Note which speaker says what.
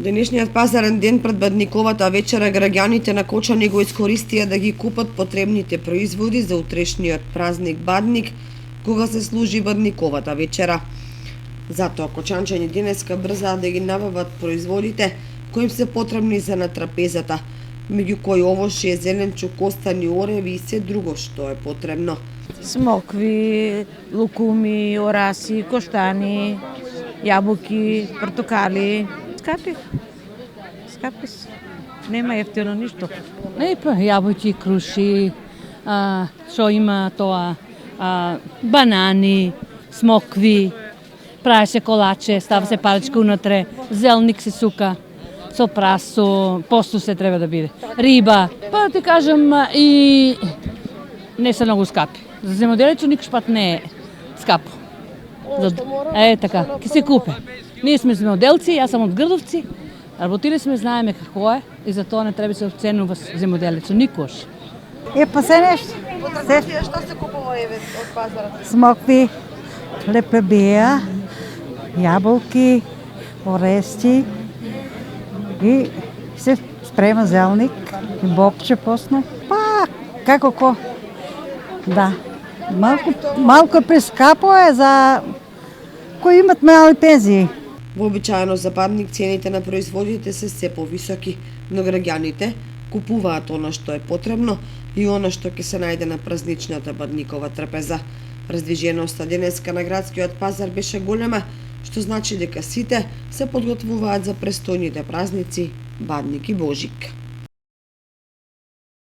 Speaker 1: Денешниот пазарен ден пред Бадниковата вечера граѓаните на Кочани го искористија да ги купат потребните производи за утрешниот празник Бадник, кога се служи Бадниковата вечера. Затоа кочанчани денеска брзаат да ги набават производите кои им се потребни за на трапезата, меѓу кои овошје, зеленчук, костани, ореви и се друго што е потребно.
Speaker 2: Смокви, лукуми, ораси, коштани, јабуки, портокали. Скапи се. Нема ефтино ништо.
Speaker 3: Јабуки, круши, што има тоа, банани, смокви, прави се колаче, става се паличка унатре, зелник се сука, со прасо, посту се треба да биде. Риба, па ти кажам и не се многу скапи. За земјоделието никош пат не е скапо. Така, ке се купе. Ние сме земјоделци, јас сум од Грдовци, работили сме, знаеме какво е и за тоа не треба да се оценува земјоделието никош.
Speaker 4: Па се нешто.
Speaker 1: Што се купува од пазарот?
Speaker 4: Смокви, лепебија, јаболки, орести и се спрема зелник, и бобче посно. Па, како ко? Да. Малку прескапо е за кои имат мали пензии.
Speaker 1: Вообичаено за Бадник цените на производите се се повисоки, но граѓаните купуваат она што е потребно и она што ќе се најде на празничната Бадникова трапеза. Раздвиженоста денеска на градскиот пазар беше голема, што значи дека сите се подготвуваат за престојните празници Бадник и Божик.